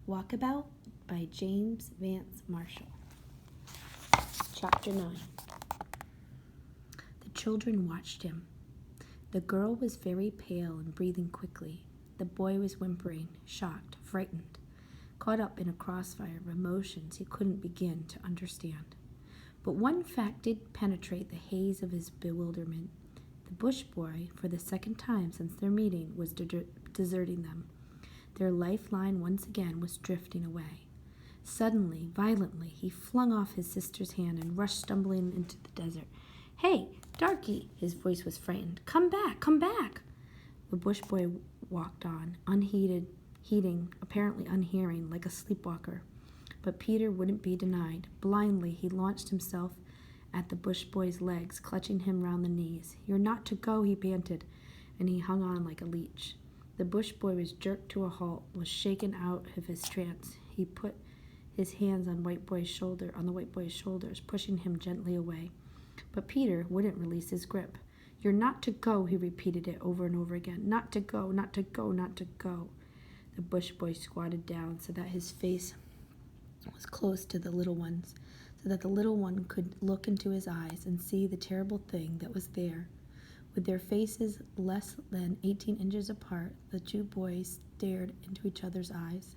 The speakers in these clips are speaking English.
Walkabout by James Vance Marshall. Chapter 9. The children watched him. The girl was very pale and breathing quickly. The boy was whimpering, shocked, frightened, caught up in a crossfire of emotions he couldn't begin to understand. But one fact did penetrate the haze of his bewilderment. The bush boy, for the second time since their meeting, was deserting them. Their lifeline once again was drifting away. Suddenly, violently, he flung off his sister's hand and rushed stumbling into the desert. "Hey, darky!" His voice was frightened. "Come back! Come back!" The bush boy walked on, heeding, apparently unhearing, like a sleepwalker. But Peter wouldn't be denied. Blindly, he launched himself at the bush boy's legs, clutching him round the knees. "You're not to go," he panted, and he hung on like a leech. The bush boy was jerked to a halt, was shaken out of his trance. He put his hands on the white boy's shoulders, pushing him gently away. But Peter wouldn't release his grip. "You're not to go," he repeated it over and over again. "Not to go, not to go, not to go." The bush boy squatted down so that his face was close to the little one's, so that the little one could look into his eyes and see the terrible thing that was there. With their faces less than 18 inches apart, the two boys stared into each other's eyes.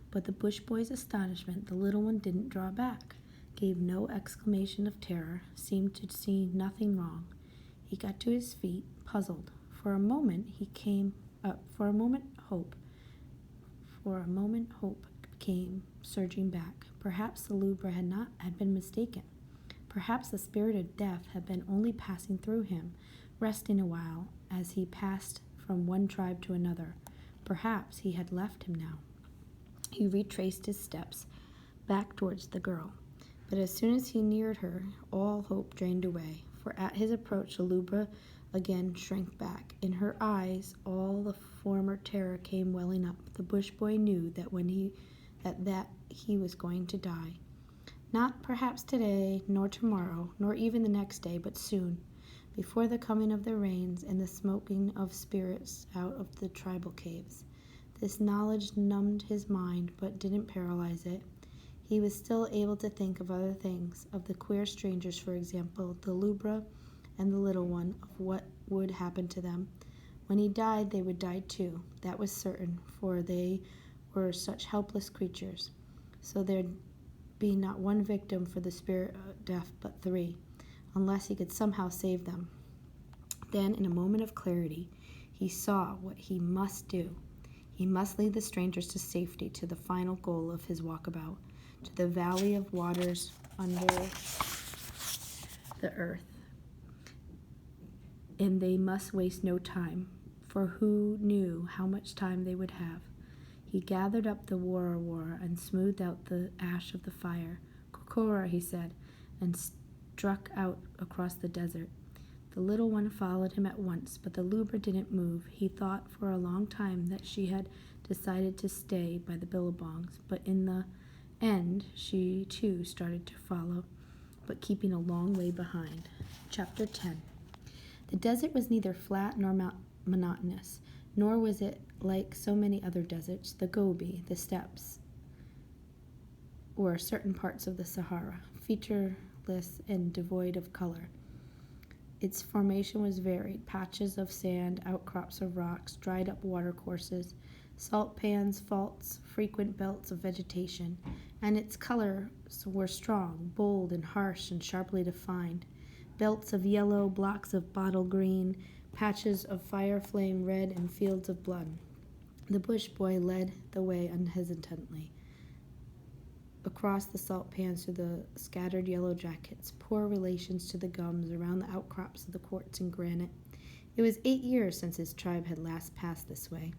But the bush boy's astonishment, the little one didn't draw back, gave no exclamation of terror, seemed to see nothing wrong. He got to his feet, puzzled. For a moment hope came surging back. Perhaps the lubra had been mistaken. Perhaps the spirit of death had been only passing through him, resting a while as he passed from one tribe to another. Perhaps he had left him now. He retraced his steps back towards the girl. But as soon as he neared her, all hope drained away, for at his approach the lubra again shrank back. In her eyes all the former terror came welling up. The bush boy knew that he was going to die. Not perhaps today, nor tomorrow, nor even the next day, but soon, before the coming of the rains and the smoking of spirits out of the tribal caves. This knowledge numbed his mind, but didn't paralyze it. He was still able to think of other things, of the queer strangers, for example, the lubra and the little one, of what would happen to them. When he died, they would die too. That was certain, for they were such helpless creatures. So there'd be not one victim for the spirit of death, but 3, unless he could somehow save them. Then, in a moment of clarity, he saw what he must do. He must lead the strangers to safety, to the final goal of his walkabout, to the valley of waters under the earth. And they must waste no time, for who knew how much time they would have? He gathered up the wara and smoothed out the ash of the fire. "Kokora," he said, and struck out across the desert. The little one followed him at once, but the lubra didn't move. He thought for a long time that she had decided to stay by the billabongs, but in the end she too started to follow, but keeping a long way behind. Chapter 10. The desert was neither flat nor monotonous, nor was it like so many other deserts, the Gobi, the steppes, or certain parts of the Sahara, featureless and devoid of color. Its formation was varied: patches of sand, outcrops of rocks, dried-up watercourses, salt pans, faults, frequent belts of vegetation, and its colors were strong, bold, and harsh, and sharply defined. Belts of yellow, blocks of bottle green, patches of fire-flame red, and fields of blood. The bush boy led the way unhesitantly across the salt pans to the scattered yellow jackets, poor relations to the gums around the outcrops of the quartz and granite. It was 8 years since his tribe had last passed this way.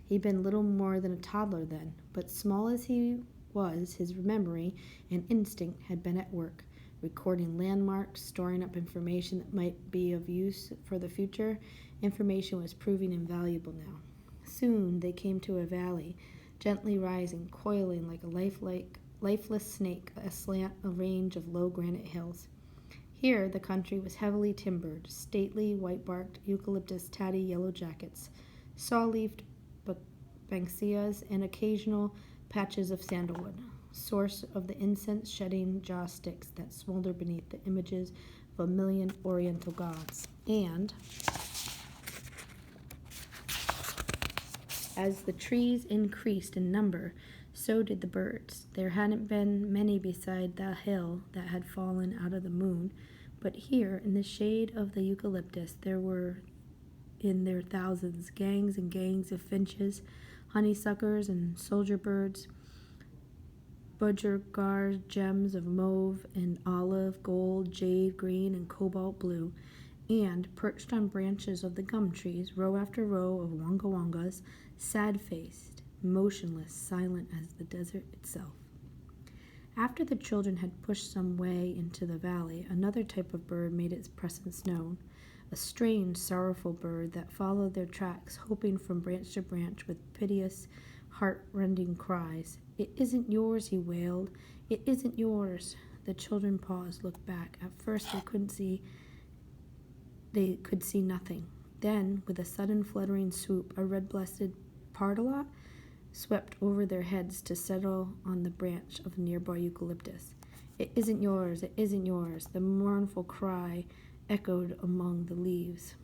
He'd been little more than a toddler then, but small as he was, his memory and instinct had been at work, recording landmarks, storing up information that might be of use for the future. Information was proving invaluable now. Soon they came to a valley, gently rising, coiling like a lifeless snake aslant a range of low granite hills. Here the country was heavily timbered, stately white-barked eucalyptus tatty yellow jackets, saw-leafed banksias, and occasional patches of sandalwood, source of the incense-shedding jaw sticks that smolder beneath the images of a million oriental gods. And as the trees increased in number, so did the birds. There hadn't been many beside the hill that had fallen out of the moon, but here, in the shade of the eucalyptus, there were in their thousands gangs and gangs of finches, honeysuckers, and soldier birds, budgerigar gems of mauve and olive, gold, jade, green, and cobalt blue, and, perched on branches of the gum trees, row after row of wonga-wongas, sad-faced, motionless, silent as the desert itself. After the children had pushed some way into the valley, another type of bird made its presence known, a strange, sorrowful bird that followed their tracks, hoping from branch to branch with piteous, heart-rending cries. "It isn't yours," he wailed. "It isn't yours." The children paused, looked back. At first they could see nothing. Then, with a sudden fluttering swoop, a red-breasted pardalot swept over their heads to settle on the branch of the nearby eucalyptus. "It isn't yours, it isn't yours," the mournful cry echoed among the leaves.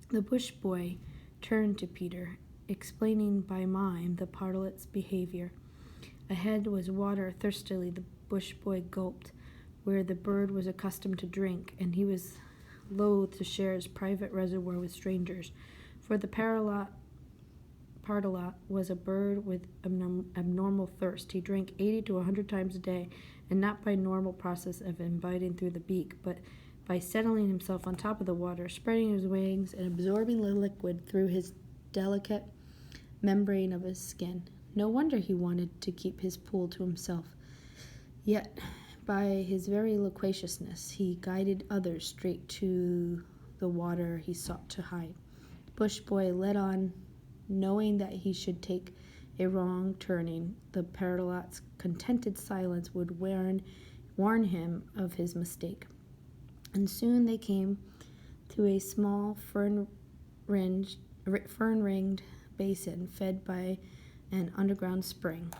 The bush boy turned to Peter, explaining by mime the pardalot's behavior. Ahead was water. Thirstily the bush boy gulped where the bird was accustomed to drink, and he was loath to share his private reservoir with strangers, for the pardalot was a bird with abnormal thirst. He drank 80 to 100 times a day, and not by normal process of inviting through the beak, but by settling himself on top of the water, spreading his wings, and absorbing the liquid through his delicate membrane of his skin. No wonder he wanted to keep his pool to himself. Yet, by his very loquaciousness, he guided others straight to the water he sought to hide. The bush boy led on, knowing that he should take a wrong turning. The pardalot's contented silence would warn him of his mistake. And soon they came to a small fern-ringed basin fed by an underground spring.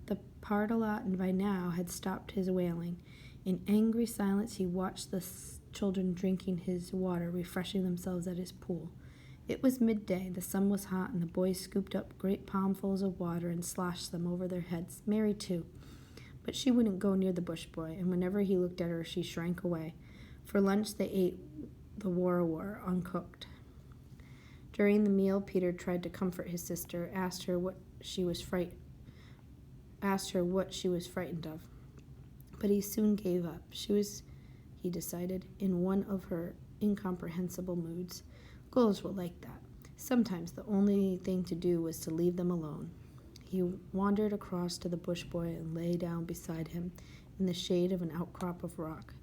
The pardalot by now had stopped his wailing. In angry silence he watched the children drinking his water, refreshing themselves at his pool. It was midday, the sun was hot, and the boys scooped up great palmfuls of water and sloshed them over their heads. Mary, too. But she wouldn't go near the bush boy, and whenever he looked at her, she shrank away. For lunch they ate the war uncooked. During the meal, Peter tried to comfort his sister, asked her what she was frightened of. But he soon gave up. She was, he decided, in one of her incomprehensible moods. Girls were like that. Sometimes the only thing to do was to leave them alone. He wandered across to the bush boy and lay down beside him in the shade of an outcrop of rock.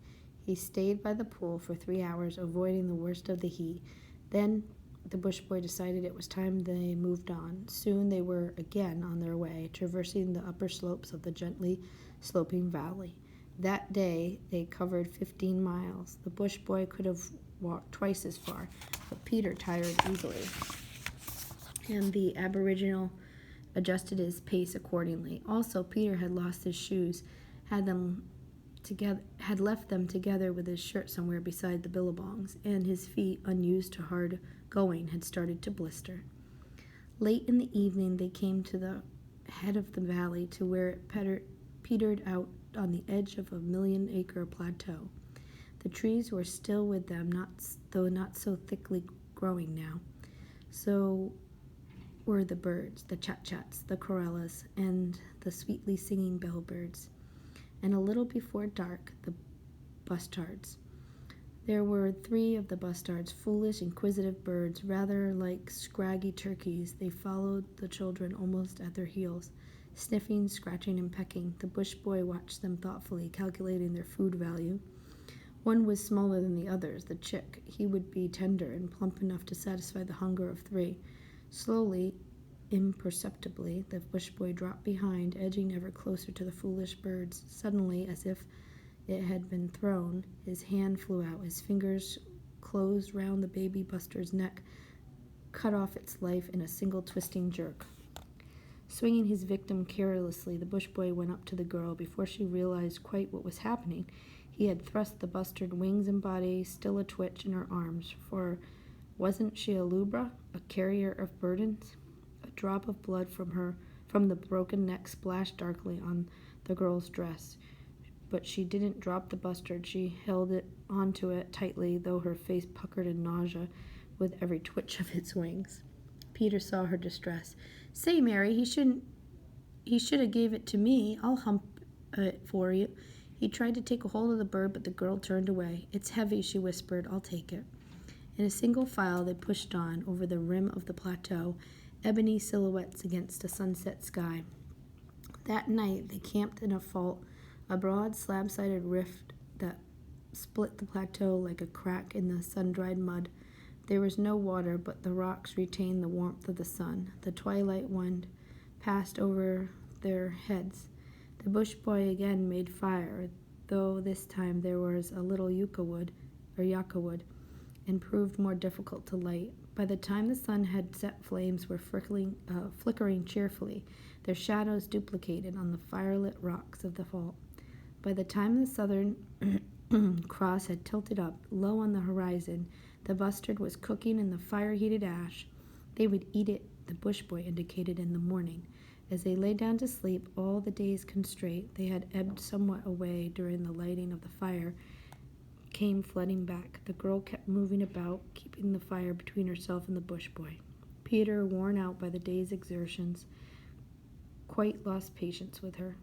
He stayed by the pool for 3 hours, avoiding the worst of the heat. Then the bush boy decided it was time they moved on. Soon they were again on their way, traversing the upper slopes of the gently sloping valley. That day they covered 15 miles. The bush boy could have walked twice as far, but Peter tired easily, and the aboriginal adjusted his pace accordingly. Also, Peter had lost his shoes, had left them together with his shirt somewhere beside the billabongs, and his feet, unused to hard going, had started to blister. Late in the evening they came to the head of the valley, to where it petered out on the edge of a 1,000,000-acre plateau. The trees were still with them, though not so thickly growing now. So were the birds, the chat-chats, the corellas, and the sweetly singing bellbirds. And a little before dark, the bustards. There were 3 of the bustards, foolish, inquisitive birds, rather like scraggy turkeys. They followed the children almost at their heels, sniffing, scratching, and pecking. The bush boy watched them thoughtfully, calculating their food value. One was smaller than the others, the chick. He would be tender and plump enough to satisfy the hunger of 3. Slowly, imperceptibly, the bush boy dropped behind, edging ever closer to the foolish birds. Suddenly, as if it had been thrown, his hand flew out. His fingers closed round the baby bustard's neck, cut off its life in a single twisting jerk. Swinging his victim carelessly, the bush boy went up to the girl. Before she realized quite what was happening, he had thrust the bustard wings and body still a twitch in her arms, for wasn't she a lubra, a carrier of burdens? A drop of blood from the broken neck splashed darkly on the girl's dress, but she didn't drop the bustard. She held it onto it tightly, though her face puckered in nausea with every twitch of its wings. Peter saw her distress. "Say, Mary, he should have gave it to me. I'll hump it for you." He tried to take a hold of the bird, but the girl turned away. "It's heavy," she whispered. "I'll take it." In a single file they pushed on over the rim of the plateau, ebony silhouettes against a sunset sky. That night they camped in a broad slab-sided rift that split the plateau like a crack in the sun-dried mud. There was no water, but the rocks retained the warmth of the sun. The twilight wind passed over their heads. The bush boy again made fire, though this time there was a little yucca wood, and proved more difficult to light. By the time the sun had set, flames were flickering cheerfully, their shadows duplicated on the firelit rocks of the fault. By the time the southern cross had tilted up, low on the horizon, the bustard was cooking in the fire-heated ash. They would eat it, the bush boy indicated, in the morning. As they lay down to sleep, all the day's constraint they had ebbed somewhat away during the lighting of the fire came flooding back. The girl kept moving about, keeping the fire between herself and the bush boy. Peter, worn out by the day's exertions, quite lost patience with her.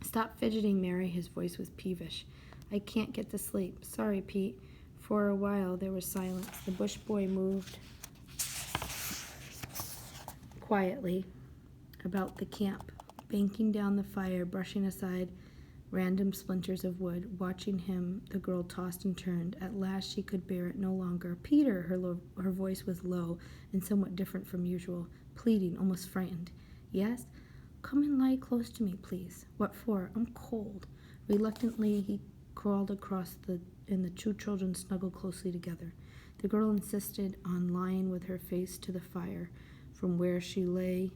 "Stop fidgeting, Mary." His voice was peevish. "I can't get to sleep." "Sorry, Pete." For a while there was silence. The bush boy moved quietly about the camp, banking down the fire, brushing aside random splinters of wood. Watching him, the girl tossed and turned. At last she could bear it no longer. "Peter!" Her voice was low and somewhat different from usual, pleading, almost frightened. "Yes?" "Come and lie close to me, please." "What for?" "I'm cold." Reluctantly he crawled across and the two children snuggled closely together. The girl insisted on lying with her face to the fire. From where she lay,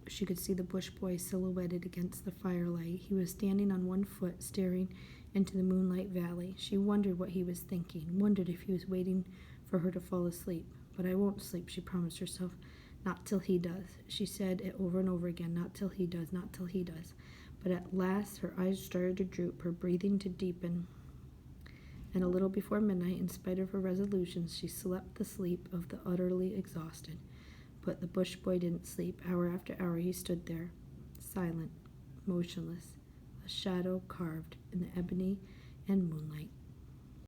she could see the bush boy silhouetted against the firelight. He was standing on one foot, staring into the moonlight valley. She wondered what he was thinking, wondered if he was waiting for her to fall asleep. "But I won't sleep," she promised herself. "Not till he does." She said it over and over again, "Not till he does, not till he does." But at last her eyes started to droop, her breathing to deepen, and a little before midnight, in spite of her resolutions, she slept the sleep of the utterly exhausted. But the bush boy didn't sleep. Hour after hour he stood there, silent, motionless, a shadow carved in the ebony and moonlight.